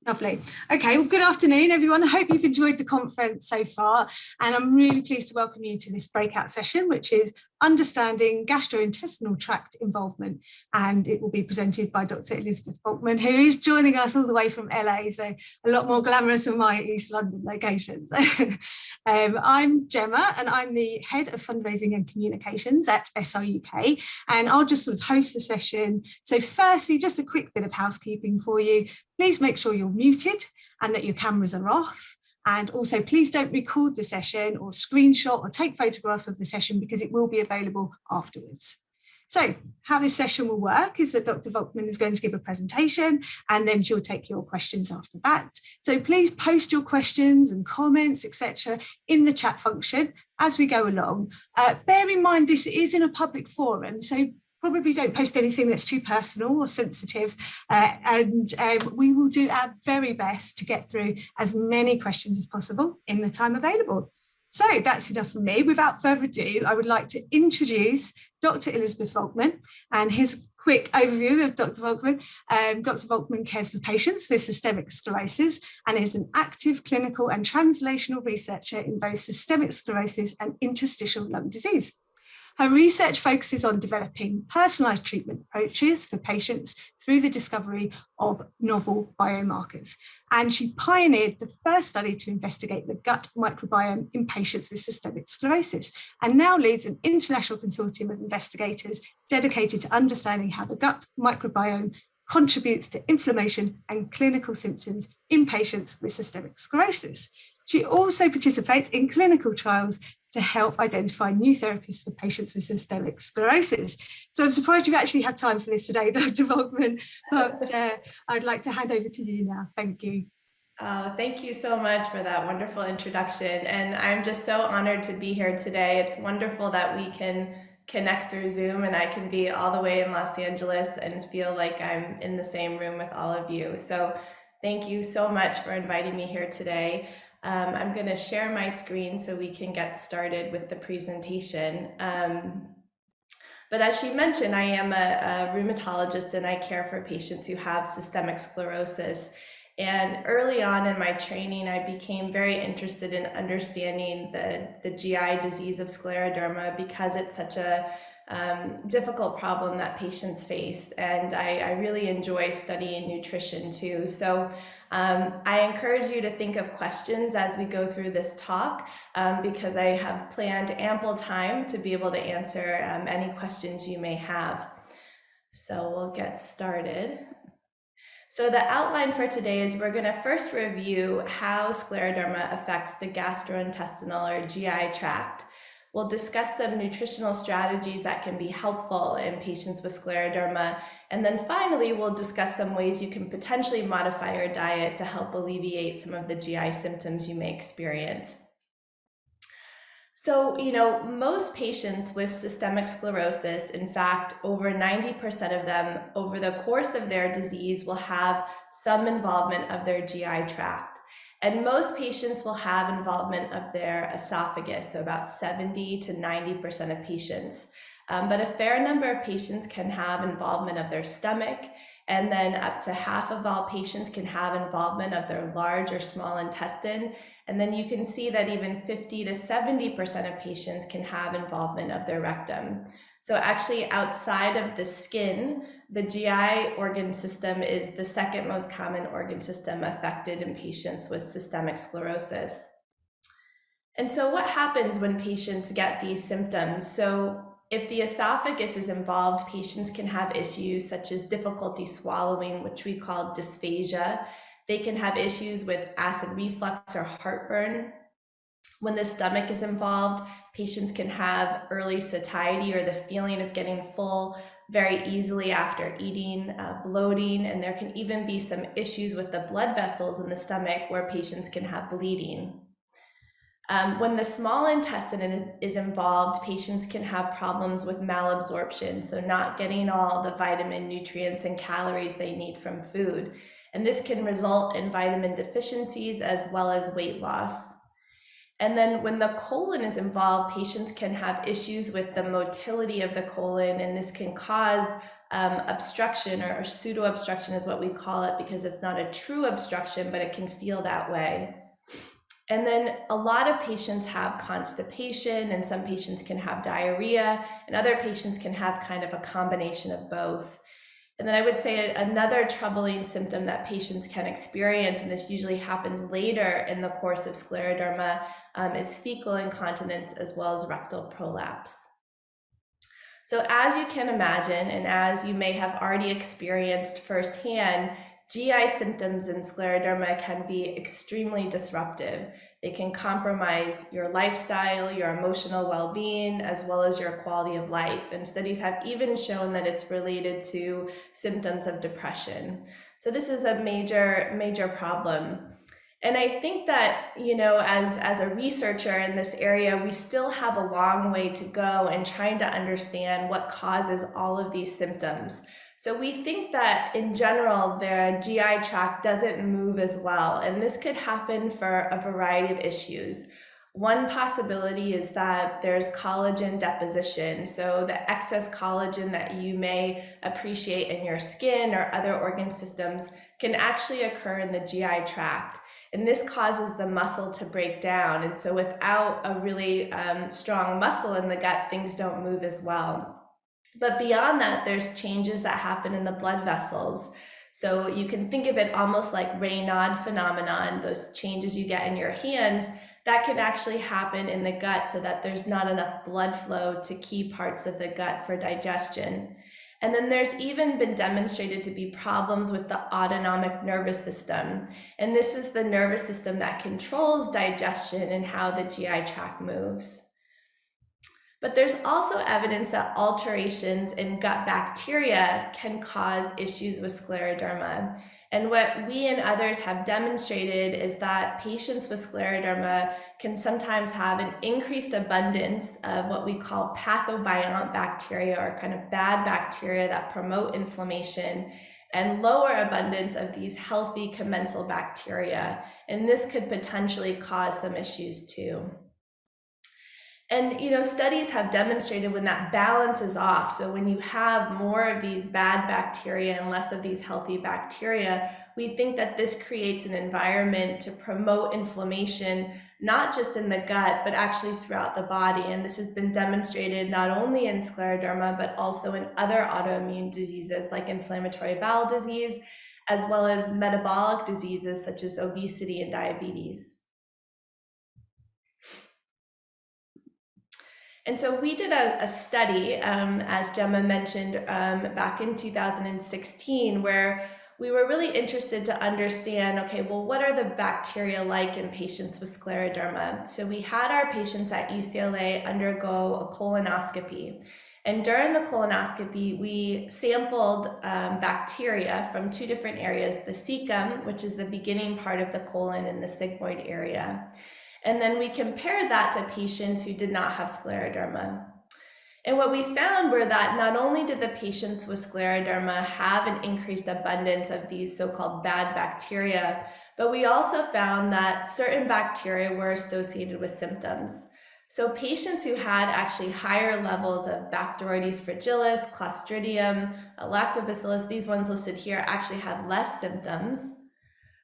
Lovely. Okay, well, good afternoon, everyone. I hope you've enjoyed the conference so far, and I'm really pleased to welcome you to this breakout session, which is Understanding Gastrointestinal Tract Involvement, and it will be presented by Dr. Elizabeth Volkman, who is joining us all the way from LA, so a lot more glamorous than my East London locations. I'm Gemma, and I'm the Head of Fundraising and Communications at SRUK, and I'll just sort of host the session. So firstly, just a quick bit of housekeeping for you. Please make sure you're muted and that your cameras are off. And also, please don't record the session or screenshot or take photographs of the session because it will be available afterwards. So how this session will work is that Dr. Volkman is going to give a presentation and then she'll take your questions after that. So please post your questions and comments, etc., in the chat function as we go along. Bear in mind, this is in a public forum, so probably don't post anything that's too personal or sensitive, and we will do our very best to get through as many questions as possible in the time available. So that's enough from me. Without further ado, I would like to introduce Dr. Elizabeth Volkman and his quick overview of Dr. Volkman. Dr. Volkman cares for patients with systemic sclerosis and is an active clinical and translational researcher in both systemic sclerosis and interstitial lung disease. Her research focuses on developing personalised treatment approaches for patients through the discovery of novel biomarkers. And she pioneered the first study to investigate the gut microbiome in patients with systemic sclerosis, and now leads an international consortium of investigators dedicated to understanding how the gut microbiome contributes to inflammation and clinical symptoms in patients with systemic sclerosis. She also participates in clinical trials to help identify new therapies for patients with systemic sclerosis. So I'm surprised you've actually had time for this today, Dr. Volkman, but I'd like to hand over to you now. Thank you. Thank you so much for that wonderful introduction. And I'm just so honored to be here today. It's wonderful that we can connect through Zoom and I can be all the way in Los Angeles and feel like I'm in the same room with all of you. So thank you so much for inviting me here today. I'm going to share my screen so we can get started with the presentation. But as she mentioned, I am a rheumatologist and I care for patients who have systemic sclerosis. And early on in my training, I became very interested in understanding the GI disease of scleroderma because it's such a difficult problem that patients face. And I really enjoy studying nutrition too. So I encourage you to think of questions as we go through this talk because I have planned ample time to be able to answer any questions you may have. So we'll get started. So the outline for today is we're going to first review how scleroderma affects the gastrointestinal or GI tract. We'll discuss some nutritional strategies that can be helpful in patients with scleroderma. And then finally, we'll discuss some ways you can potentially modify your diet to help alleviate some of the GI symptoms you may experience. So, most patients with systemic sclerosis, in fact, over 90% of them over the course of their disease will have some involvement of their GI tract. And most patients will have involvement of their esophagus, so about 70 to 90% of patients. But a fair number of patients can have involvement of their stomach, and then up to half of all patients can have involvement of their large or small intestine. And then you can see that even 50 to 70% of patients can have involvement of their rectum. So actually outside of the skin, the GI organ system is the second most common organ system affected in patients with systemic sclerosis. And so what happens when patients get these symptoms? So if the esophagus is involved, patients can have issues such as difficulty swallowing, which we call dysphagia. They can have issues with acid reflux or heartburn. When the stomach is involved, patients can have early satiety or the feeling of getting full very easily after eating, bloating, and there can even be some issues with the blood vessels in the stomach where patients can have bleeding. When the small intestine is involved, patients can have problems with malabsorption, so not getting all the vitamin, nutrients, and calories they need from food. And this can result in vitamin deficiencies as well as weight loss. And then when the colon is involved, patients can have issues with the motility of the colon, and this can cause obstruction, or pseudo obstruction is what we call it, because it's not a true obstruction, but it can feel that way. And then a lot of patients have constipation, and some patients can have diarrhea, and other patients can have kind of a combination of both. And then I would say another troubling symptom that patients can experience, and this usually happens later in the course of scleroderma, is fecal incontinence as well as rectal prolapse. So as you can imagine, and as you may have already experienced firsthand, GI symptoms in scleroderma can be extremely disruptive. They can compromise your lifestyle, your emotional well-being, as well as your quality of life. And studies have even shown that it's related to symptoms of depression. So this is a major problem. And I think that, as a researcher in this area, we still have a long way to go in trying to understand what causes all of these symptoms. So we think that in general, the GI tract doesn't move as well, and this could happen for a variety of issues. One possibility is that there's collagen deposition. So the excess collagen that you may appreciate in your skin or other organ systems can actually occur in the GI tract. And this causes the muscle to break down. And so without a really strong muscle in the gut, things don't move as well. But beyond that, there's changes that happen in the blood vessels. So you can think of it almost like Raynaud's phenomenon, those changes you get in your hands, that can actually happen in the gut so that there's not enough blood flow to key parts of the gut for digestion. And then there's even been demonstrated to be problems with the autonomic nervous system. And this is the nervous system that controls digestion and how the GI tract moves. But there's also evidence that alterations in gut bacteria can cause issues with scleroderma. And what we and others have demonstrated is that patients with scleroderma can sometimes have an increased abundance of what we call pathobiont bacteria, or kind of bad bacteria that promote inflammation, and lower abundance of these healthy commensal bacteria. And this could potentially cause some issues too. And studies have demonstrated when that balance is off, so when you have more of these bad bacteria and less of these healthy bacteria, we think that this creates an environment to promote inflammation, not just in the gut, but actually throughout the body. And this has been demonstrated not only in scleroderma, but also in other autoimmune diseases like inflammatory bowel disease, as well as metabolic diseases such as obesity and diabetes. And so we did a study, as Gemma mentioned, back in 2016, where we were really interested to understand, okay, well, what are the bacteria like in patients with scleroderma? So we had our patients at UCLA undergo a colonoscopy. And during the colonoscopy, we sampled bacteria from two different areas, the cecum, which is the beginning part of the colon, and the sigmoid area. And then we compared that to patients who did not have scleroderma. And what we found were that not only did the patients with scleroderma have an increased abundance of these so-called bad bacteria, but we also found that certain bacteria were associated with symptoms. So patients who had actually higher levels of Bacteroides fragilis, Clostridium, Lactobacillus, these ones listed here, actually had less symptoms.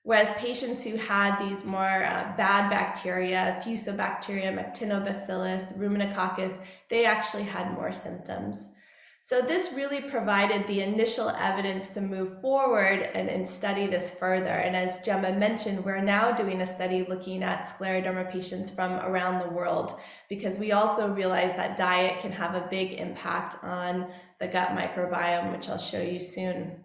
Whereas patients who had these more bad bacteria, Fusobacterium, Actinobacillus, Ruminococcus, they actually had more symptoms. So this really provided the initial evidence to move forward and study this further. And as Gemma mentioned, we're now doing a study looking at scleroderma patients from around the world, because we also realize that diet can have a big impact on the gut microbiome, which I'll show you soon.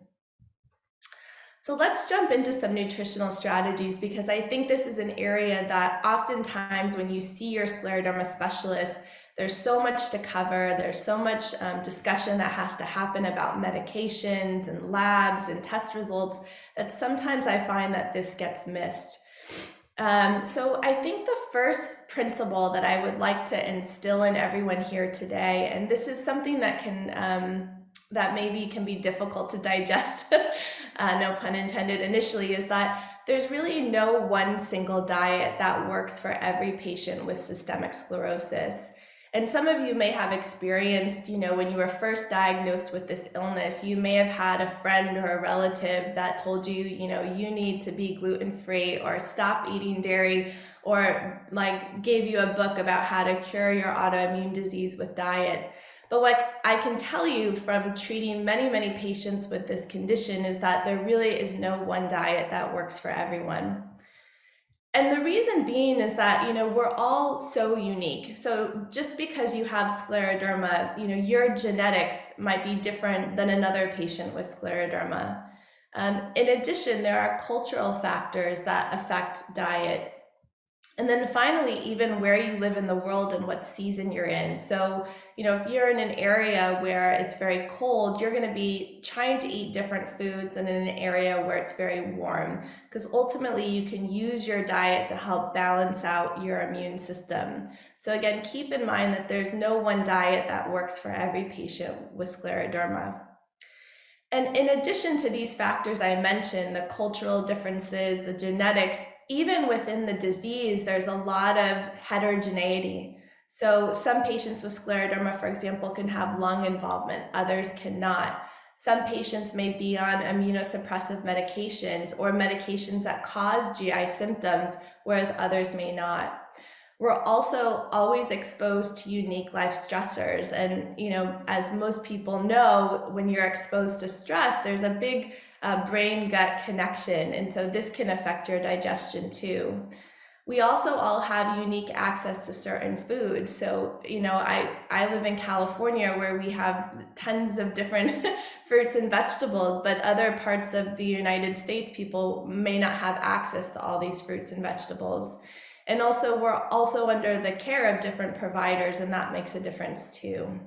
So let's jump into some nutritional strategies, because I think this is an area that oftentimes when you see your scleroderma specialist, there's so much to cover. There's so much discussion that has to happen about medications and labs and test results that sometimes I find that this gets missed. So I think the first principle that I would like to instill in everyone here today, and this is something that that maybe can be difficult to digest, no pun intended, initially, is that there's really no one single diet that works for every patient with systemic sclerosis. And some of you may have experienced, when you were first diagnosed with this illness, you may have had a friend or a relative that told you, you need to be gluten-free or stop eating dairy, or like gave you a book about how to cure your autoimmune disease with diet. But what I can tell you from treating many, many patients with this condition is that there really is no one diet that works for everyone. And the reason being is that, we're all so unique. So just because you have scleroderma, your genetics might be different than another patient with scleroderma. In addition, there are cultural factors that affect diet. And then finally, even where you live in the world and what season you're in. So, if you're in an area where it's very cold, you're going to be trying to eat different foods than in an area where it's very warm, because ultimately you can use your diet to help balance out your immune system. So again, keep in mind that there's no one diet that works for every patient with scleroderma. And in addition to these factors I mentioned, the cultural differences, the genetics, even within the disease, there's a lot of heterogeneity. So some patients with scleroderma, for example, can have lung involvement, others cannot. Some patients may be on immunosuppressive medications or medications that cause GI symptoms, whereas others may not. We're also always exposed to unique life stressors. And, as most people know, when you're exposed to stress, there's a big brain-gut connection. And so this can affect your digestion too. We also all have unique access to certain foods. So, I live in California where we have tons of different fruits and vegetables, but other parts of the United States, people may not have access to all these fruits and vegetables. And also, we're also under the care of different providers, and that makes a difference too.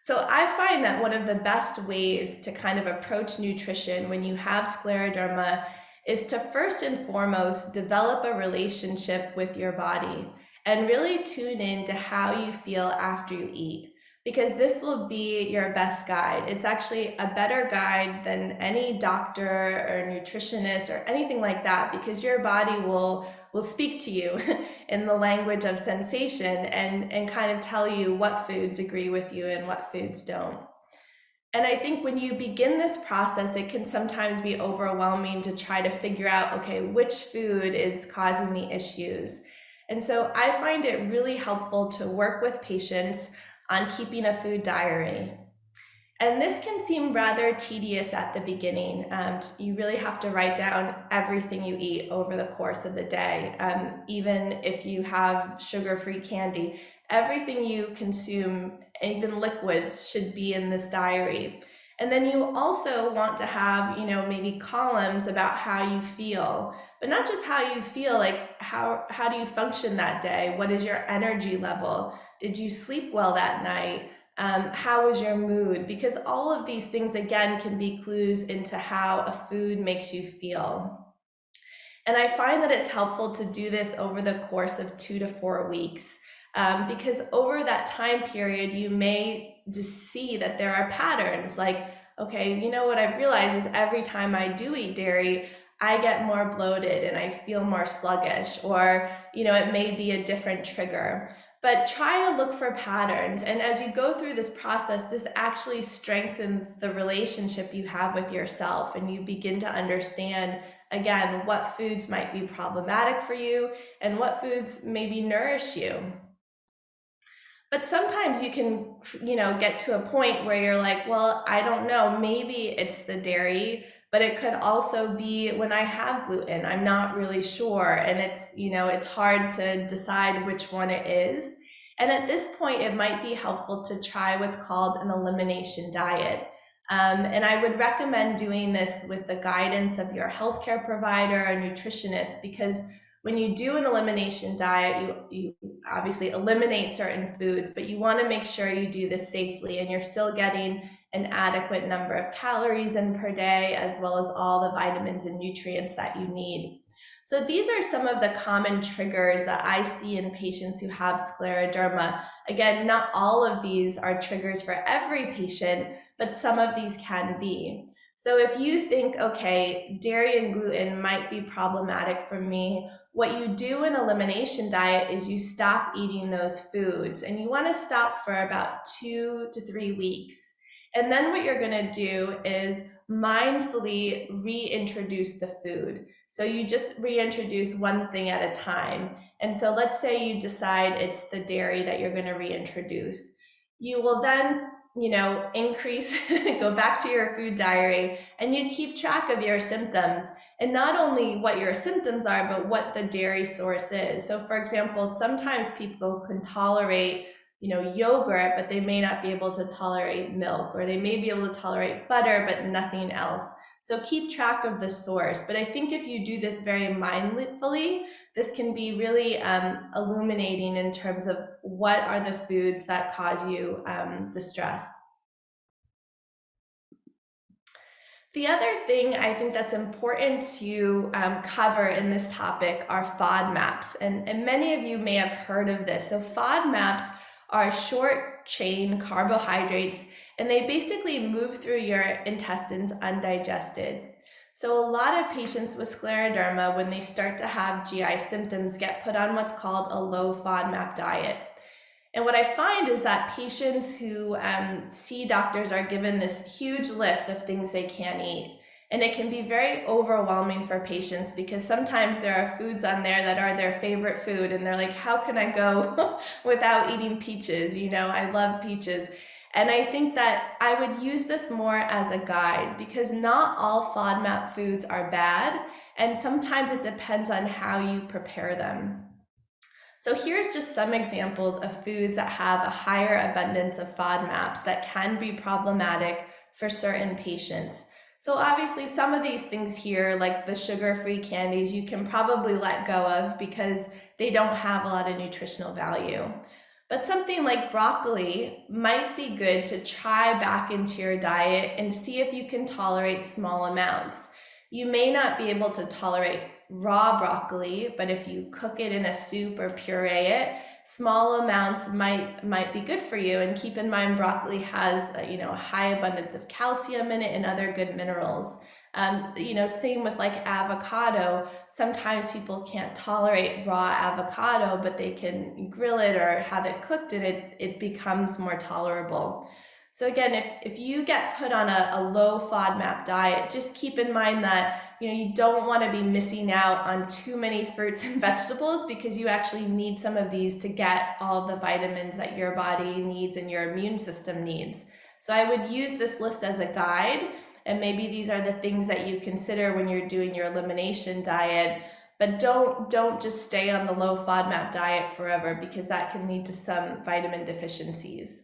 So I find that one of the best ways to kind of approach nutrition when you have scleroderma is to first and foremost develop a relationship with your body and really tune in to how you feel after you eat, because this will be your best guide. It's actually a better guide than any doctor or nutritionist or anything like that, because your body will speak to you in the language of sensation and kind of tell you what foods agree with you and what foods don't. And I think when you begin this process, it can sometimes be overwhelming to try to figure out, okay, which food is causing me issues. And so I find it really helpful to work with patients on keeping a food diary. And this can seem rather tedious at the beginning. You really have to write down everything you eat over the course of the day. Even if you have sugar-free candy, everything you consume, even liquids, should be in this diary. And then you also want to have, maybe columns about how you feel, but not just how you feel, like how do you function that day? What is your energy level? Did you sleep well that night? How is your mood? Because all of these things, again, can be clues into how a food makes you feel. And I find that it's helpful to do this over the course of 2 to 4 weeks, because over that time period, you may just see that there are patterns like, okay, what I've realized is every time I do eat dairy, I get more bloated and I feel more sluggish, or, it may be a different trigger. But try to look for patterns. And as you go through this process, this actually strengthens the relationship you have with yourself, and you begin to understand, again, what foods might be problematic for you and what foods maybe nourish you. But sometimes you can, get to a point where you're like, well, I don't know, maybe it's the dairy, but it could also be when I have gluten. I'm not really sure. And it's hard to decide which one it is. And at this point, it might be helpful to try what's called an elimination diet. And I would recommend doing this with the guidance of your healthcare provider or nutritionist, because when you do an elimination diet, you obviously eliminate certain foods, but you want to make sure you do this safely and you're still getting an adequate number of calories in per day, as well as all the vitamins and nutrients that you need. So these are some of the common triggers that I see in patients who have scleroderma. Again, not all of these are triggers for every patient, but some of these can be. So if you think, okay, dairy and gluten might be problematic for me, What you do in elimination diet is you stop eating those foods, and you want to stop for about 2 to 3 weeks. And then what you're going to do is mindfully reintroduce the food. So you just reintroduce one thing at a time. And so let's say you decide it's the dairy that you're going to reintroduce. You will then, increase, go back to your food diary, and you keep track of your symptoms. And not only what your symptoms are, but what the dairy source is. So for example, sometimes people can tolerate, yogurt, but they may not be able to tolerate milk, or they may be able to tolerate butter, but nothing else. So keep track of the source. But I think if you do this very mindfully, this can be really illuminating in terms of what are the foods that cause you distress. The other thing I think that's important to cover in this topic are FODMAPs, and many of you may have heard of this. So FODMAPs are short chain carbohydrates, and they basically move through your intestines undigested. So a lot of patients with scleroderma, when they start to have GI symptoms, get put on what's called a low FODMAP diet. And what I find is that patients who see doctors are given this huge list of things they can't eat. And it can be very overwhelming for patients, because sometimes there are foods on there that are their favorite food, and they're like, how can I go without eating peaches? I love peaches. And I think that I would use this more as a guide, because not all FODMAP foods are bad, and sometimes it depends on how you prepare them. So here's just some examples of foods that have a higher abundance of FODMAPs that can be problematic for certain patients. So obviously some of these things here, like the sugar-free candies, you can probably let go of because they don't have a lot of nutritional value. But something like broccoli might be good to try back into your diet and see if you can tolerate small amounts. You may not be able to tolerate raw broccoli, but if you cook it in a soup or puree it, small amounts might be good for you. And keep in mind, broccoli has a high abundance of calcium in it and other good minerals. Same with like avocado. Sometimes people can't tolerate raw avocado, but they can grill it or have it cooked, and it becomes more tolerable. So again, if you get put on a low FODMAP diet, just keep in mind that you don't want to be missing out on too many fruits and vegetables, because you actually need some of these to get all the vitamins that your body needs and your immune system needs. So I would use this list as a guide, and maybe these are the things that you consider when you're doing your elimination diet. But don't just stay on the low FODMAP diet forever, because that can lead to some vitamin deficiencies.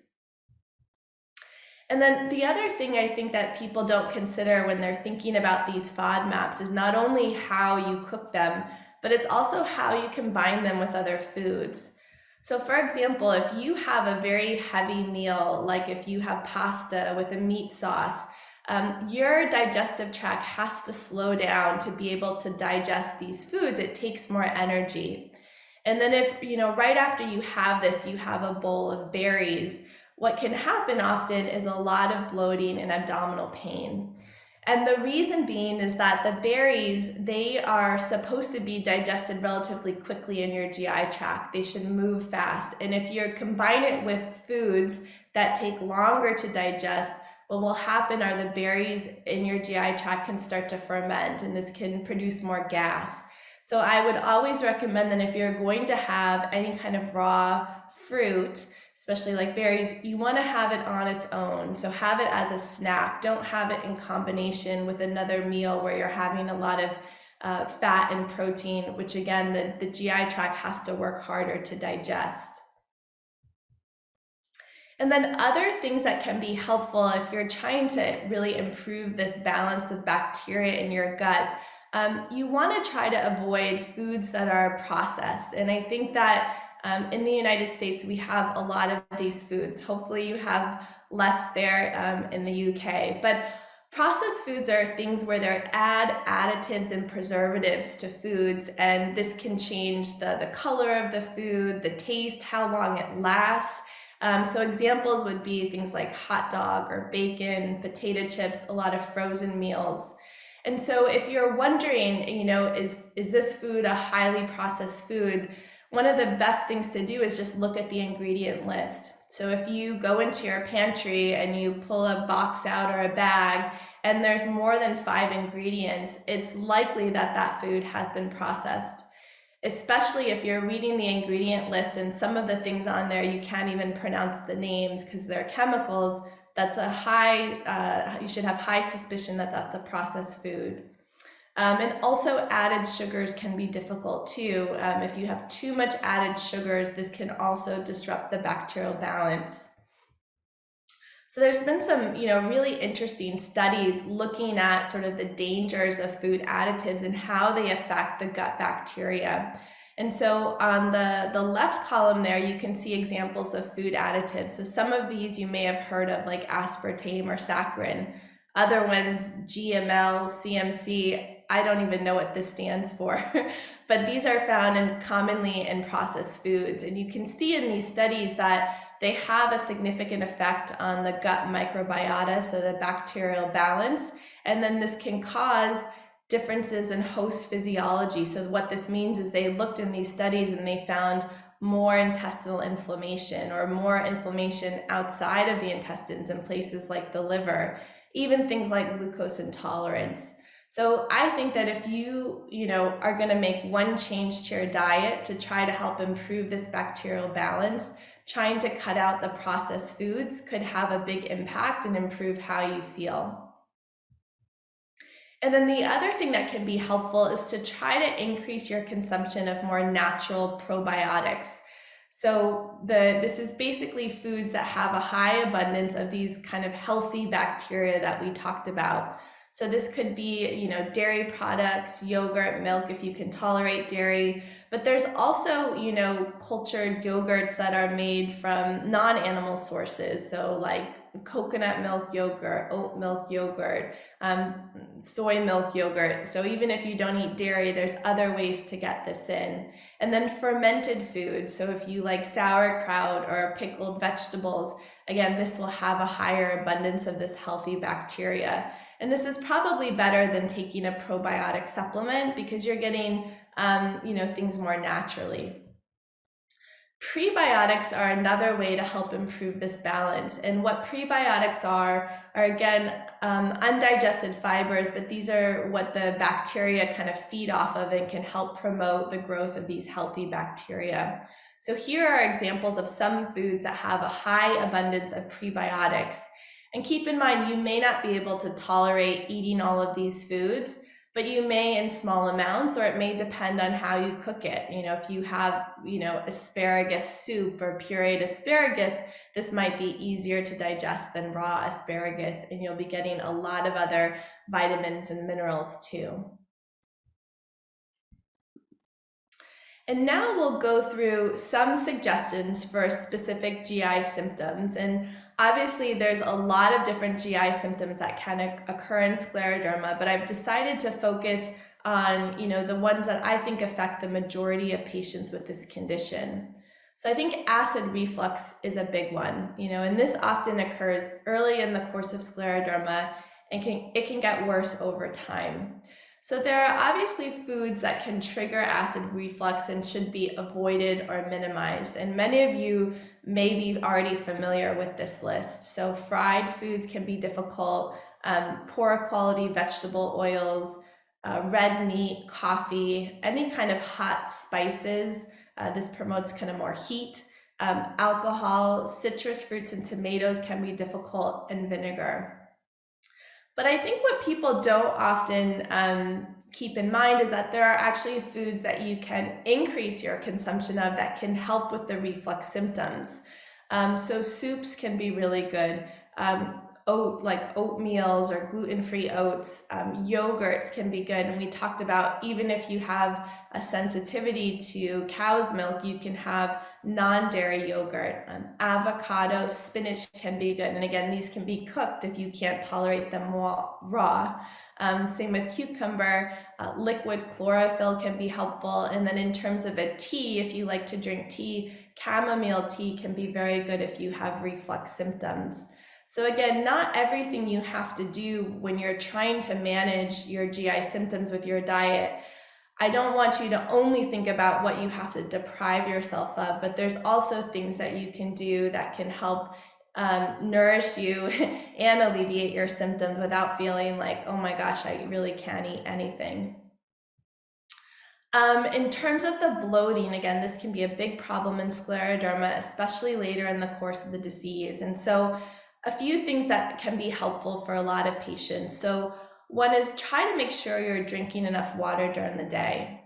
And then the other thing I think that people don't consider when they're thinking about these FODMAPs is not only how you cook them, but it's also how you combine them with other foods. So for example, if you have a very heavy meal, like if you have pasta with a meat sauce, your digestive tract has to slow down to be able to digest these foods. It takes more energy. And then if, right after you have this, you have a bowl of berries, what can happen often is a lot of bloating and abdominal pain. And the reason being is that the berries, they are supposed to be digested relatively quickly in your GI tract. They should move fast. And if you combine it with foods that take longer to digest, what will happen are the berries in your GI tract can start to ferment, and this can produce more gas. So I would always recommend that if you're going to have any kind of raw fruit, especially like berries, you want to have it on its own. So have it as a snack. Don't have it in combination with another meal where you're having a lot of fat and protein, which again, the GI tract has to work harder to digest. And then other things that can be helpful if you're trying to really improve this balance of bacteria in your gut, you want to try to avoid foods that are processed. And I think that in the United States, we have a lot of these foods. Hopefully you have less there in the UK. But processed foods are things where they add additives and preservatives to foods, and this can change the color of the food, the taste, how long it lasts. So examples would be things like hot dog or bacon, potato chips, a lot of frozen meals. And so if you're wondering, is this food a highly processed food? One of the best things to do is just look at the ingredient list. So if you go into your pantry and you pull a box out or a bag and there's more than 5 ingredients, it's likely that that food has been processed. Especially if you're reading the ingredient list and some of the things on there you can't even pronounce the names because they're chemicals. That's a high, you should have high suspicion that that's a processed food. And also added sugars can be difficult too. If you have too much added sugars, this can also disrupt the bacterial balance. So there's been some, really interesting studies looking at sort of the dangers of food additives and how they affect the gut bacteria. And so on the left column there, you can see examples of food additives. So some of these you may have heard of, like aspartame or saccharin. Other ones, GML, CMC, I don't even know what this stands for, but these are found commonly in processed foods. And you can see in these studies that they have a significant effect on the gut microbiota, so the bacterial balance. And then this can cause differences in host physiology. So what this means is they looked in these studies and they found more intestinal inflammation or more inflammation outside of the intestines in places like the liver, even things like glucose intolerance. So I think that if you are going to make one change to your diet to try to help improve this bacterial balance, trying to cut out the processed foods could have a big impact and improve how you feel. And then the other thing that can be helpful is to try to increase your consumption of more natural probiotics. So this is basically foods that have a high abundance of these kind of healthy bacteria that we talked about. So this could be, dairy products, yogurt, milk, if you can tolerate dairy. But there's also, cultured yogurts that are made from non-animal sources. So like coconut milk yogurt, oat milk yogurt, soy milk yogurt. So even if you don't eat dairy, there's other ways to get this in. And then fermented foods. So if you like sauerkraut or pickled vegetables, again, this will have a higher abundance of this healthy bacteria. And this is probably better than taking a probiotic supplement because you're getting, things more naturally. Prebiotics are another way to help improve this balance. And what prebiotics are again, undigested fibers, but these are what the bacteria kind of feed off of and can help promote the growth of these healthy bacteria. So here are examples of some foods that have a high abundance of prebiotics. And keep in mind, you may not be able to tolerate eating all of these foods, but you may in small amounts, or it may depend on how you cook it. If you have, asparagus soup or pureed asparagus, this might be easier to digest than raw asparagus, and you'll be getting a lot of other vitamins and minerals too. And now we'll go through some suggestions for specific GI symptoms. And obviously, there's a lot of different GI symptoms that can occur in scleroderma, but I've decided to focus on, the ones that I think affect the majority of patients with this condition. So I think acid reflux is a big one, and this often occurs early in the course of scleroderma and it can get worse over time. So there are obviously foods that can trigger acid reflux and should be avoided or minimized. And many of you may be already familiar with this list. So fried foods can be difficult, poor quality vegetable oils, red meat, coffee, any kind of hot spices. This promotes kind of more heat. Alcohol, citrus fruits and tomatoes can be difficult, and vinegar. But I think what people don't often keep in mind is that there are actually foods that you can increase your consumption of that can help with the reflux symptoms. So soups can be really good. Like oatmeals or gluten-free oats, yogurts can be good. And we talked about even if you have a sensitivity to cow's milk, you can have non-dairy yogurt. Avocado, spinach can be good. And again, these can be cooked if you can't tolerate them raw. Same with cucumber. Liquid chlorophyll can be helpful. And then in terms of a tea, if you like to drink tea, chamomile tea can be very good if you have reflux symptoms. So again, not everything you have to do when you're trying to manage your GI symptoms with your diet. I don't want you to only think about what you have to deprive yourself of, but there's also things that you can do that can help nourish you and alleviate your symptoms without feeling like, oh my gosh, I really can't eat anything. In terms of the bloating, again, this can be a big problem in scleroderma, especially later in the course of the disease. And so a few things that can be helpful for a lot of patients. So one is try to make sure you're drinking enough water during the day,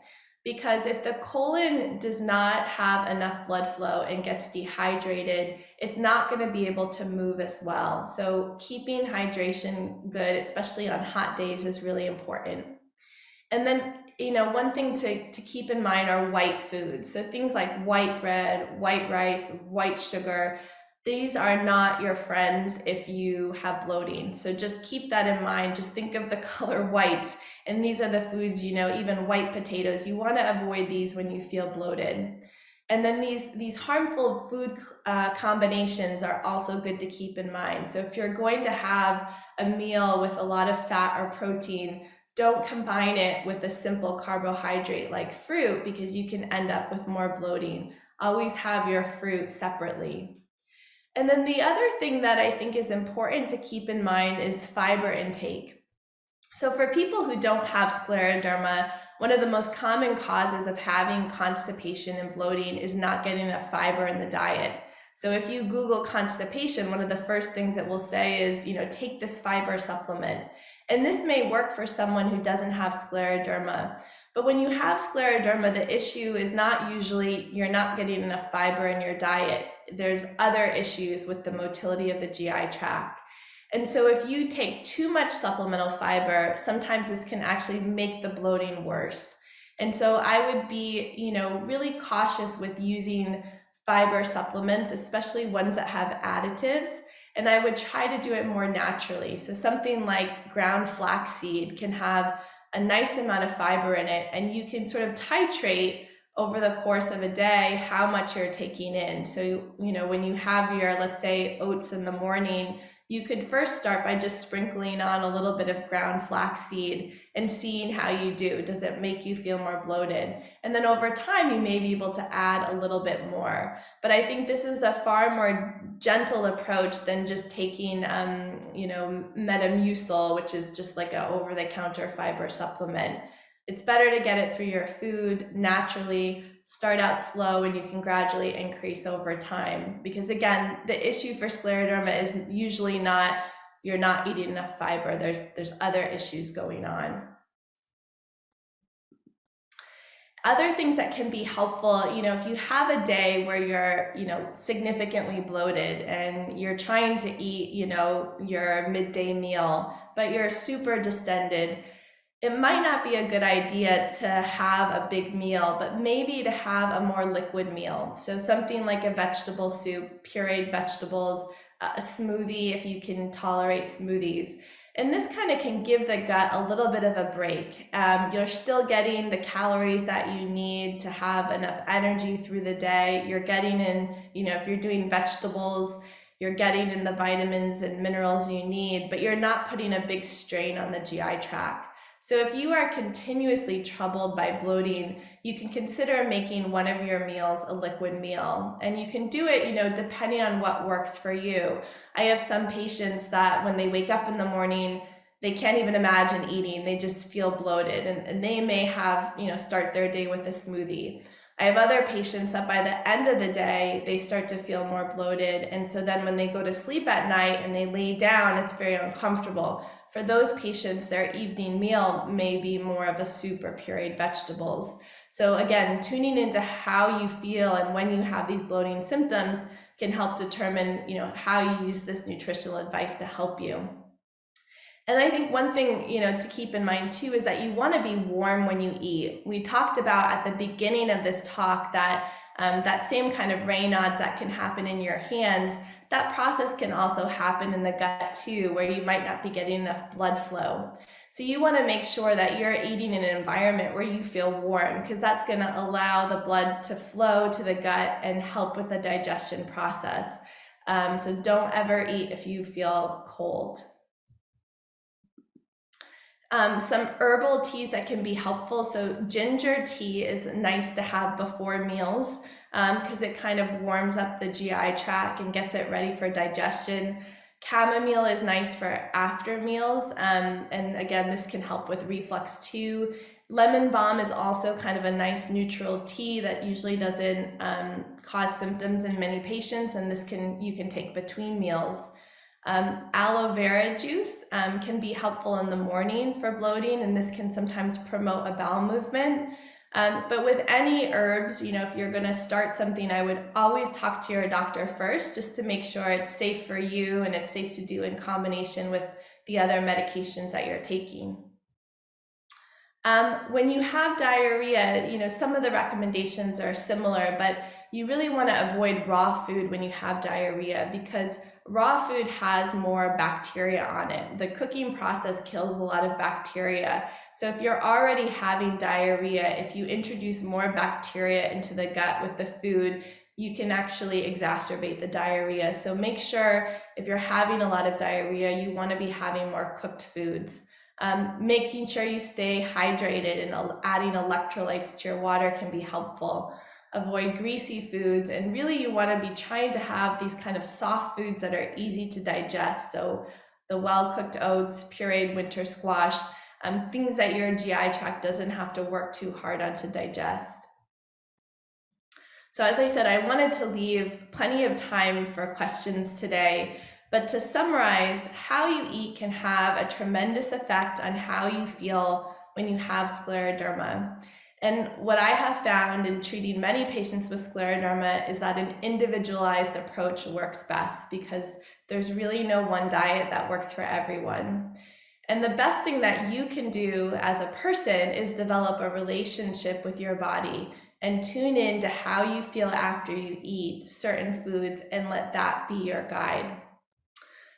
because if the colon does not have enough blood flow and gets dehydrated, it's not going to be able to move as well. So keeping hydration good, especially on hot days, is really important. And then, one thing to keep in mind are white foods. So things like white bread, white rice, white sugar, these are not your friends if you have bloating. So just keep that in mind. Just think of the color white. And these are the foods, even white potatoes. You want to avoid these when you feel bloated. And then these harmful food combinations are also good to keep in mind. So if you're going to have a meal with a lot of fat or protein, don't combine it with a simple carbohydrate like fruit, because you can end up with more bloating. Always have your fruit separately. And then the other thing that I think is important to keep in mind is fiber intake. So for people who don't have scleroderma, one of the most common causes of having constipation and bloating is not getting enough fiber in the diet. So if you Google constipation, one of the first things it will say is, take this fiber supplement. And this may work for someone who doesn't have scleroderma. But when you have scleroderma, the issue is not usually you're not getting enough fiber in your diet. There's other issues with the motility of the GI tract. And so if you take too much supplemental fiber, sometimes this can actually make the bloating worse. And so I would be, really cautious with using fiber supplements, especially ones that have additives. And I would try to do it more naturally. So something like ground flaxseed can have a nice amount of fiber in it, and you can sort of titrate over the course of a day how much you're taking in. So, when you have your, let's say, oats in the morning, you could first start by just sprinkling on a little bit of ground flaxseed and seeing how you do. Does it make you feel more bloated? And then over time, you may be able to add a little bit more. But I think this is a far more gentle approach than just taking, Metamucil, which is just like an over-the-counter fiber supplement. It's better to get it through your food naturally. Start out slow, and you can gradually increase over time. Because again, the issue for scleroderma is usually not you're not eating enough fiber. There's other issues going on. Other things that can be helpful, if you have a day where you're, significantly bloated and you're trying to eat, your midday meal, but you're super distended, it might not be a good idea to have a big meal, but maybe to have a more liquid meal. So something like a vegetable soup, pureed vegetables, a smoothie if you can tolerate smoothies. And this kind of can give the gut a little bit of a break. You're still getting the calories that you need to have enough energy through the day. You're getting in, if you're doing vegetables, you're getting in the vitamins and minerals you need, but you're not putting a big strain on the GI tract. So if you are continuously troubled by bloating, you can consider making one of your meals a liquid meal. And you can do it, depending on what works for you. I have some patients that when they wake up in the morning, they can't even imagine eating. They just feel bloated, and they may have, start their day with a smoothie. I have other patients that by the end of the day, they start to feel more bloated. And so then when they go to sleep at night and they lay down, it's very uncomfortable. For those patients, their evening meal may be more of a soup or pureed vegetables. So again, tuning into how you feel and when you have these bloating symptoms can help determine, how you use this nutritional advice to help you. And I think one thing, to keep in mind too, is that you want to be warm when you eat. We talked about at the beginning of this talk that that same kind of RAYNAUD'S that can happen in your hands, that process can also happen in the gut too, where you might not be getting enough blood flow. So you want to make sure that you're eating in an environment where you feel warm, because that's going to allow the blood to flow to the gut and help with the digestion process. So don't ever eat if you feel cold. Some herbal teas that can be helpful. So ginger tea is nice to have before meals because it kind of warms up the GI tract and gets it ready for digestion. Chamomile is nice for after meals. And again, this can help with reflux too. Lemon balm is also kind of a nice neutral tea that usually doesn't cause symptoms in many patients, and you can take between meals. Aloe vera juice can be helpful in the morning for bloating, and this can sometimes promote a bowel movement. But with any herbs, if you're going to start something, I would always talk to your doctor first just to make sure it's safe for you and it's safe to do in combination with the other medications that you're taking. When you have diarrhea, some of the recommendations are similar, but you really want to avoid raw food when you have diarrhea because raw food has more bacteria on it. The cooking process kills a lot of bacteria. So if you're already having diarrhea, if you introduce more bacteria into the gut with the food, you can actually exacerbate the diarrhea. So make sure if you're having a lot of diarrhea, you want to be having more cooked foods. Making sure you stay hydrated and adding electrolytes to your water can be helpful. Avoid greasy foods, and really you want to be trying to have these kind of soft foods that are easy to digest. So the well-cooked oats, pureed winter squash, things that your GI tract doesn't have to work too hard on to digest. So as I said, I wanted to leave plenty of time for questions today, but to summarize, how you eat can have a tremendous effect on how you feel when you have scleroderma. And what I have found in treating many patients with scleroderma is that an individualized approach works best because there's really no one diet that works for everyone. And the best thing that you can do as a person is develop a relationship with your body and tune in to how you feel after you eat certain foods and let that be your guide.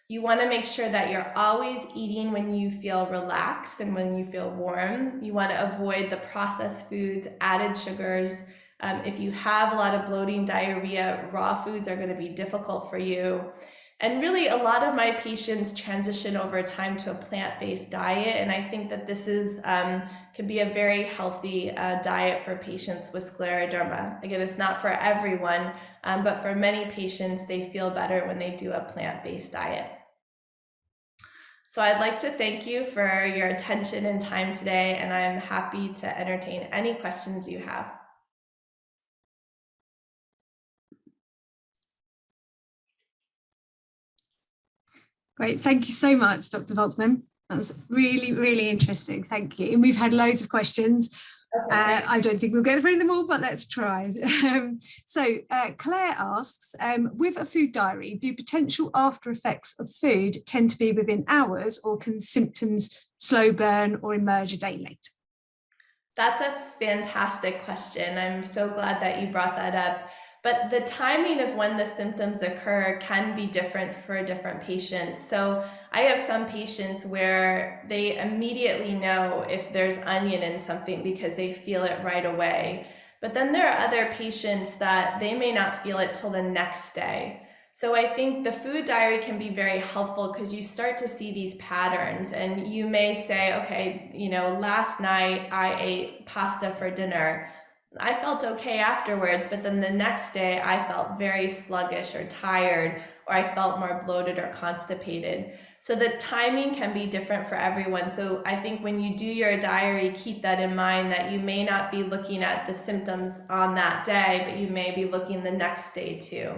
You want to make sure that you're always eating when you feel relaxed and when you feel warm. You want to avoid the processed foods, added sugars. If you have a lot of bloating, diarrhea, raw foods are going to be difficult for you. And really, a lot of my patients transition over time to a plant-based diet, and I think that this is can be a very healthy diet for patients with scleroderma. Again, it's not for everyone, but for many patients, they feel better when they do a plant-based diet. So I'd like to thank you for your attention and time today, and I'm happy to entertain any questions you have. Great, thank you so much, Dr. Volkman. That was really, really interesting. Thank you. And we've had loads of questions. Okay. I don't think we'll get through them all, but let's try. So Claire asks, with a food diary, do potential after effects of food tend to be within hours, or can symptoms slow burn or emerge a day later? That's a fantastic question. I'm so glad that you brought that up. But the timing of when the symptoms occur can be different for different patients. So I have some patients where they immediately know if there's onion in something because they feel it right away. But then there are other patients that they may not feel it till the next day. So I think the food diary can be very helpful because you start to see these patterns, and you may say, okay, last night I ate pasta for dinner. I felt okay afterwards, but then the next day I felt very sluggish or tired, or I felt more bloated or constipated. So the timing can be different for everyone. So I think when you do your diary, keep that in mind, that you may not be looking at the symptoms on that day, but you may be looking the next day too.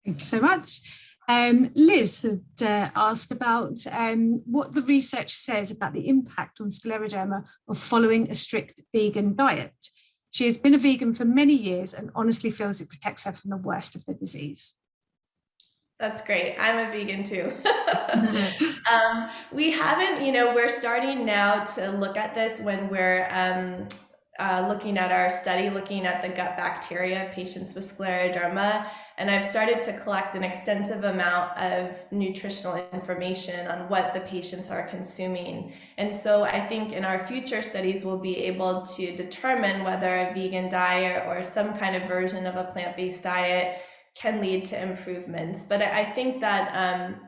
Thanks so much. Liz had asked about what the research says about the impact on scleroderma of following a strict vegan diet. She has been a vegan for many years and honestly feels it protects her from the worst of the disease. That's great. I'm a vegan too. We haven't, we're starting now to look at this when we're looking at our study, looking at the gut bacteria of patients with scleroderma. And I've started to collect an extensive amount of nutritional information on what the patients are consuming. And so I think in our future studies, we'll be able to determine whether a vegan diet or some kind of version of a plant-based diet can lead to improvements. But I think that,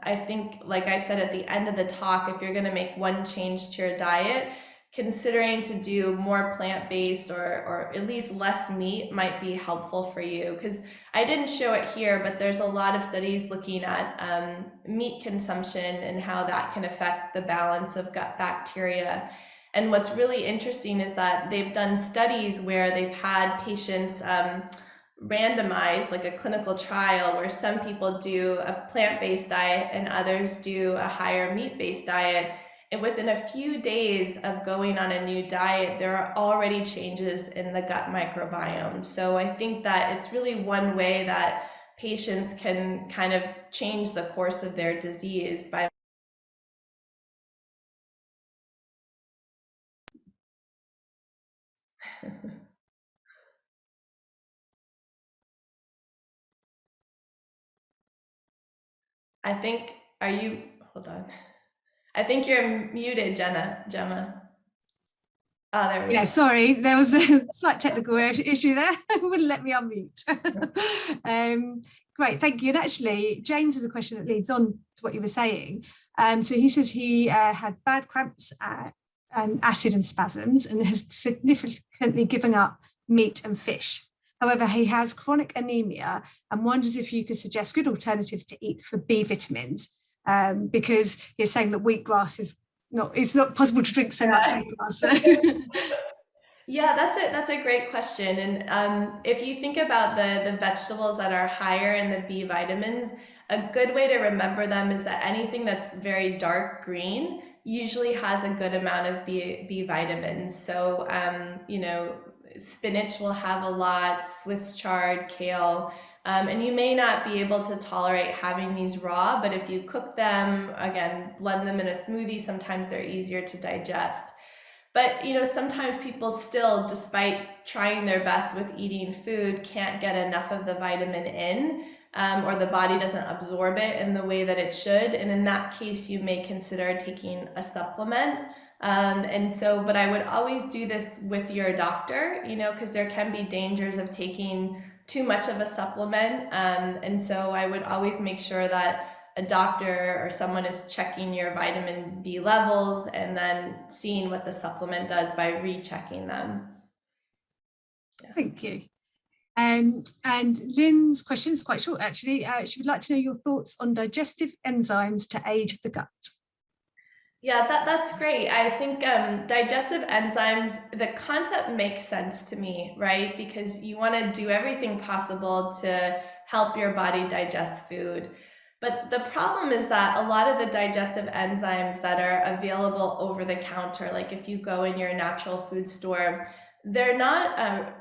like I said at the end of the talk, if you're going to make one change to your diet, considering to do more plant-based or at least less meat might be helpful for you. Because I didn't show it here, but there's a lot of studies looking at meat consumption and how that can affect the balance of gut bacteria. And what's really interesting is that they've done studies where they've had patients randomized, like a clinical trial, where some people do a plant-based diet and others do a higher meat-based diet. And within a few days of going on a new diet, there are already changes in the gut microbiome. So I think that it's really one way that patients can kind of change the course of their disease by I think, hold on. I think you're muted, Gemma. Oh, there we go. Sorry, there was a slight technical issue there. It wouldn't let me unmute. Great, thank you. And actually, James has a question that leads on to what you were saying. So he says he had bad cramps and acid and spasms and has significantly given up meat and fish. However, he has chronic anemia and wonders if you could suggest good alternatives to eat for B vitamins, because you're saying that wheatgrass it's not possible to drink so much wheatgrass. Yeah, that's a great question. And if you think about the vegetables that are higher in the B vitamins, a good way to remember them is that anything that's very dark green usually has a good amount of B vitamins. So, spinach will have a lot, Swiss chard, kale, and you may not be able to tolerate having these raw, but if you cook them, again, blend them in a smoothie, sometimes they're easier to digest. But, sometimes people still, despite trying their best with eating food, can't get enough of the vitamin in, or the body doesn't absorb it in the way that it should. And in that case, you may consider taking a supplement. But I would always do this with your doctor, because there can be dangers of taking too much of a supplement. And so I would always make sure that a doctor or someone is checking your vitamin B levels and then seeing what the supplement does by rechecking them. Yeah. Thank you. And Lynn's question is quite short, actually. She would like to know your thoughts on digestive enzymes to aid the gut. Yeah, that's great. I think digestive enzymes, the concept makes sense to me, right? Because you want to do everything possible to help your body digest food. But the problem is that a lot of the digestive enzymes that are available over the counter, like if you go in your natural food store, they're not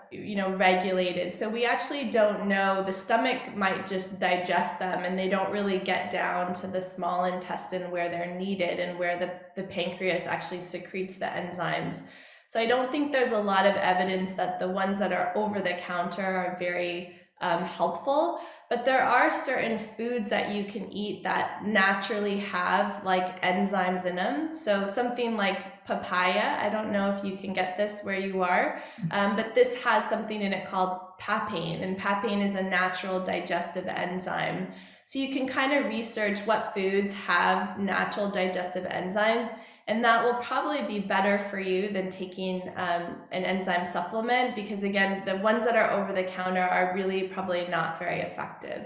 regulated. So we actually don't know. The stomach might just digest them and they don't really get down to the small intestine where they're needed and where the pancreas actually secretes the enzymes. So I don't think there's a lot of evidence that the ones that are over the counter are very helpful. But there are certain foods that you can eat that naturally have like enzymes in them. So something like papaya, I don't know if you can get this where you are, but this has something in it called papain, and papain is a natural digestive enzyme. So you can kind of research what foods have natural digestive enzymes, and that will probably be better for you than taking an enzyme supplement, because again, the ones that are over the counter are really probably not very effective.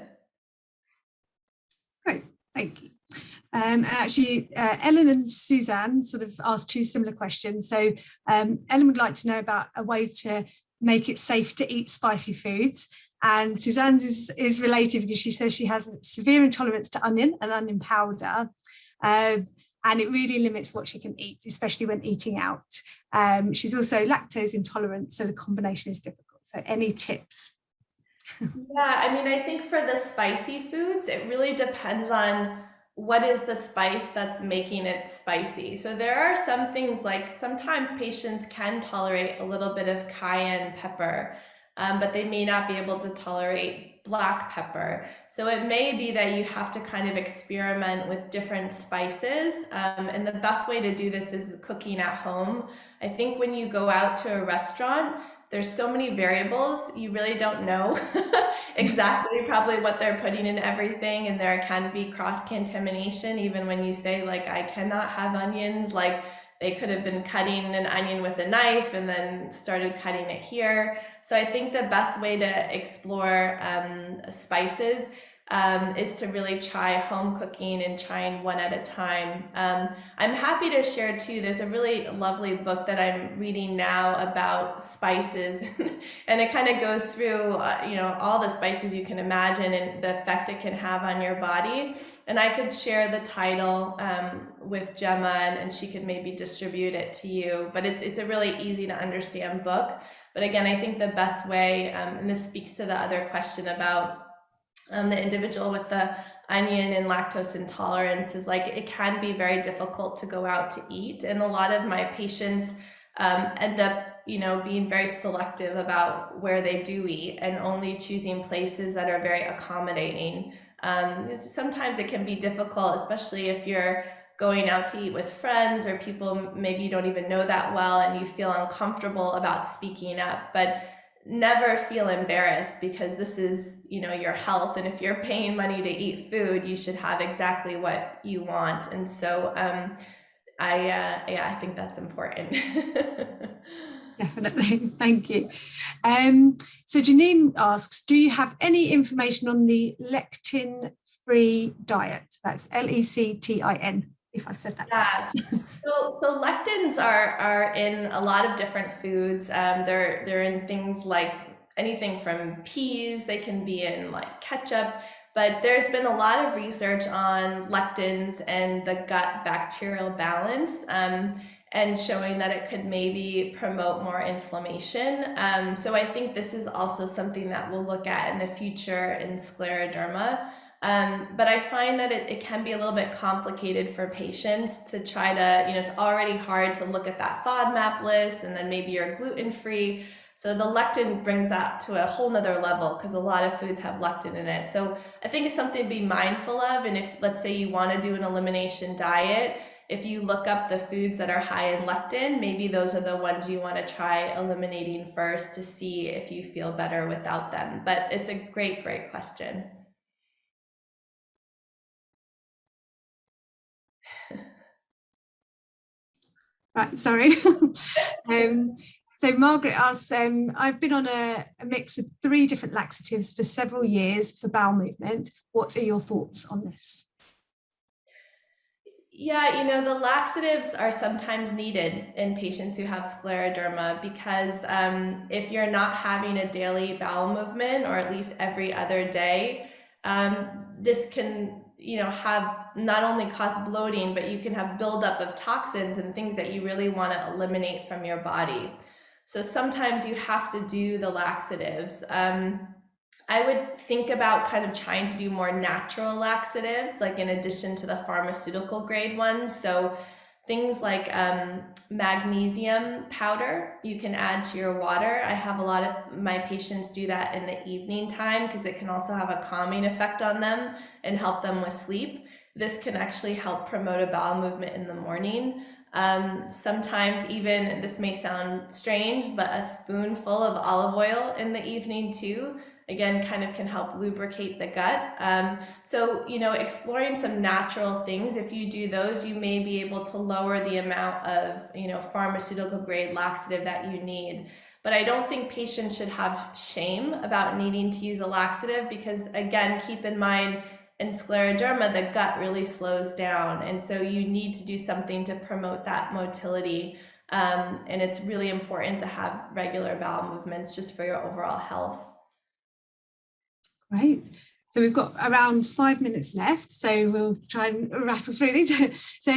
Great, thank you. Actually, Ellen and Suzanne sort of asked two similar questions. So Ellen would like to know about a way to make it safe to eat spicy foods. And Suzanne's is related because she says she has a severe intolerance to onion and onion powder. And it really limits what she can eat, especially when eating out. She's also lactose intolerant, so the combination is difficult. So any tips? Yeah, I mean, I think for the spicy foods, it really depends on what is the spice that's making it spicy. So there are some things like sometimes patients can tolerate a little bit of cayenne pepper, but they may not be able to tolerate black pepper. So it may be that you have to kind of experiment with different spices. And the best way to do this is cooking at home. I think when you go out to a restaurant, there's so many variables, you really don't know exactly probably what they're putting in everything, and there can be cross-contamination even when you say, like, I cannot have onions, like they could have been cutting an onion with a knife and then started cutting it here. So I think the best way to explore spices is to really try home cooking and trying one at a time. I'm happy to share too, there's a really lovely book that I'm reading now about spices and it kind of goes through all the spices you can imagine and the effect it can have on your body. And I could share the title with Gemma and she could maybe distribute it to you, but it's a really easy to understand book. But again, I think the best way, and this speaks to the other question about the individual with the onion and lactose intolerance, is like it can be very difficult to go out to eat, and a lot of my patients end up being very selective about where they do eat and only choosing places that are very accommodating. Sometimes it can be difficult, especially if you're going out to eat with friends or people maybe you don't even know that well and you feel uncomfortable about speaking up. But never feel embarrassed, because this is your health, and if you're paying money to eat food, you should have exactly what you want. And so I think that's important. Definitely. Thank you. So Janine asks, do you have any information on the lectin-free diet? That's LECTIN, if I've said that. Yeah. So lectins are in a lot of different foods. They're in things like anything from peas. They can be in like ketchup. But there's been a lot of research on lectins and the gut bacterial balance, and showing that it could maybe promote more inflammation. So I think this is also something that we'll look at in the future in scleroderma. But I find that it can be a little bit complicated for patients to try to, it's already hard to look at that FODMAP list, and then maybe you're gluten-free. So the lectin brings that to a whole nother level, because a lot of foods have lectin in it. So I think it's something to be mindful of. And if, let's say you want to do an elimination diet, if you look up the foods that are high in lectin, maybe those are the ones you want to try eliminating first to see if you feel better without them. But it's a great, great question. Right, sorry. So Margaret asks, I've been on a mix of 3 different laxatives for several years for bowel movement. What are your thoughts on this? Yeah, the laxatives are sometimes needed in patients who have scleroderma, because if you're not having a daily bowel movement, or at least every other day, this can have not only cause bloating, but you can have buildup of toxins and things that you really want to eliminate from your body. So sometimes you have to do the laxatives. I would think about kind of trying to do more natural laxatives, like in addition to the pharmaceutical grade ones. So things like magnesium powder you can add to your water. I have a lot of my patients do that in the evening time, because it can also have a calming effect on them and help them with sleep. This can actually help promote a bowel movement in the morning. Sometimes even, this may sound strange, but a spoonful of olive oil in the evening too, again, kind of can help lubricate the gut. So, exploring some natural things, if you do those, you may be able to lower the amount of, pharmaceutical grade laxative that you need. But I don't think patients should have shame about needing to use a laxative, because again, keep in mind, in scleroderma, the gut really slows down. And so you need to do something to promote that motility. And it's really important to have regular bowel movements just for your overall health. Great. So we've got around 5 minutes left, so we'll try and rattle through these. So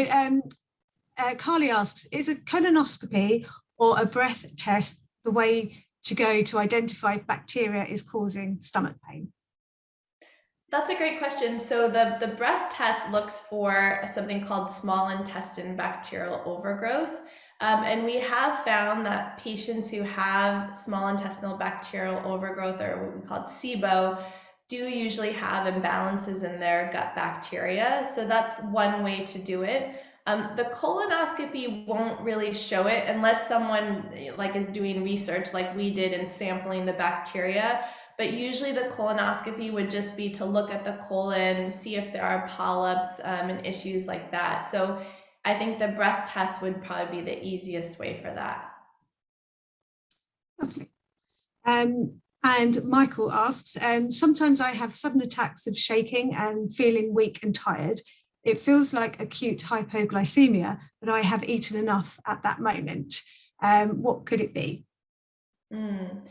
Carly asks, is a colonoscopy or a breath test the way to go to identify if bacteria is causing stomach pain? That's a great question. So the breath test looks for something called small intestine bacterial overgrowth. And we have found that patients who have small intestinal bacterial overgrowth, or what we call SIBO, do usually have imbalances in their gut bacteria. So that's one way to do it. The colonoscopy won't really show it unless someone like is doing research like we did in sampling the bacteria. But usually the colonoscopy would just be to look at the colon, see if there are polyps and issues like that. So I think the breath test would probably be the easiest way for that. Lovely. And Michael asks, sometimes I have sudden attacks of shaking and feeling weak and tired. It feels like acute hypoglycemia, but I have eaten enough at that moment. What could it be? Well,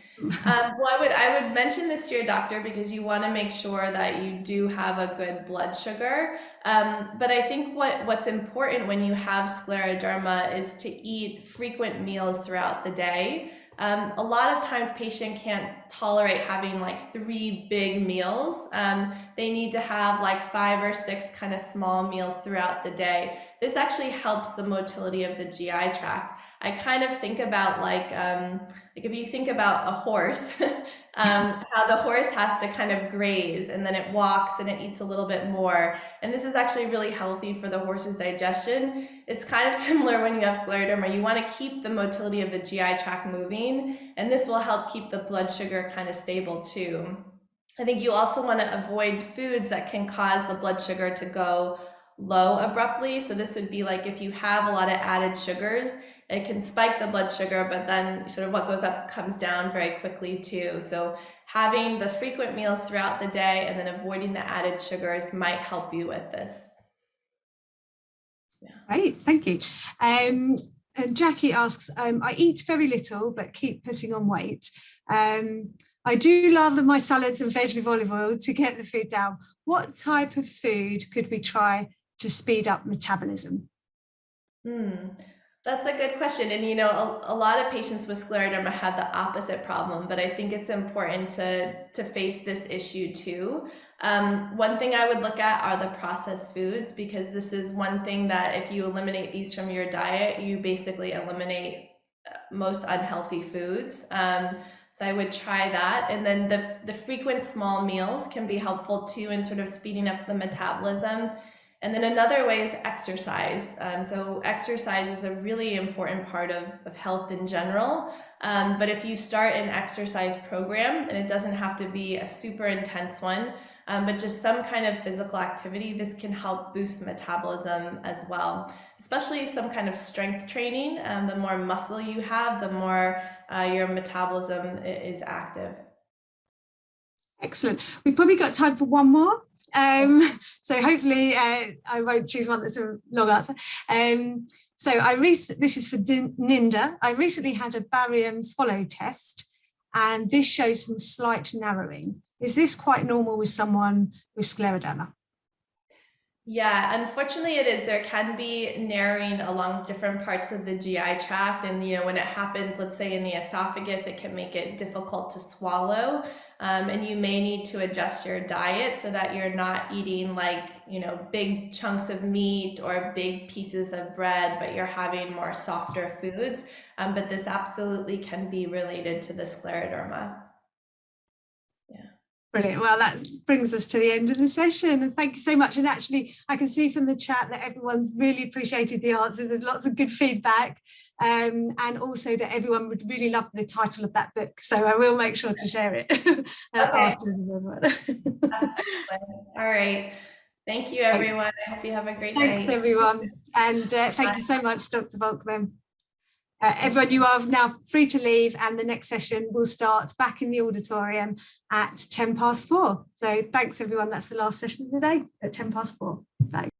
I would mention this to your doctor because you want to make sure that you do have a good blood sugar. But I think what's important when you have scleroderma is to eat frequent meals throughout the day. A lot of times patient can't tolerate having like 3 big meals. They need to have like 5 or 6 kind of small meals throughout the day. This actually helps the motility of the GI tract. I kind of think about like if you think about a horse, how the horse has to kind of graze and then it walks and it eats a little bit more. And this is actually really healthy for the horse's digestion. It's kind of similar when you have scleroderma. You want to keep the motility of the GI tract moving, and this will help keep the blood sugar kind of stable too. I think you also want to avoid foods that can cause the blood sugar to go low abruptly. So this would be like if you have a lot of added sugars, it can spike the blood sugar, but then sort of what goes up comes down very quickly too. So having the frequent meals throughout the day and then avoiding the added sugars might help you with this. Yeah. Great, thank you. And Jackie asks, I eat very little but keep putting on weight. I do lather my salads and veg with olive oil to get the food down. What type of food could we try to speed up metabolism? That's a good question. And you know, a lot of patients with scleroderma have the opposite problem, but I think it's important to face this issue too. One thing I would look at are the processed foods, because this is one thing that if you eliminate these from your diet, you basically eliminate most unhealthy foods. So I would try that. And then the frequent small meals can be helpful too in sort of speeding up the metabolism. And then another way is exercise. So exercise is a really important part of health in general. But if you start an exercise program, and it doesn't have to be a super intense one, but just some kind of physical activity, this can help boost metabolism as well. Especially some kind of strength training. The more muscle you have, the more your metabolism is active. Excellent. We've probably got time for one more. So hopefully I won't choose one that's a long answer. So this is for Ninda. I recently had a barium swallow test, and this shows some slight narrowing. Is this quite normal with someone with scleroderma? Yeah, unfortunately it is. There can be narrowing along different parts of the GI tract, and you know, when it happens, let's say in the esophagus, it can make it difficult to swallow. And you may need to adjust your diet so that you're not eating like, you know, big chunks of meat or big pieces of bread, but you're having more softer foods. But this absolutely can be related to the scleroderma. Yeah. Brilliant. Well, that brings us to the end of the session. And thank you so much. And actually, I can see from the chat that everyone's really appreciated the answers. There's lots of good feedback. And also that everyone would really love the title of that book. So I will make sure to share it afterwards. All right. Thank you, everyone. I hope you have a great night. Thanks, everyone. And thank you so much, Dr. Volkman. Everyone, you are now free to leave, and the next session will start back in the auditorium at 4:10. So thanks, everyone. That's the last session of the day at 4:10. Thanks.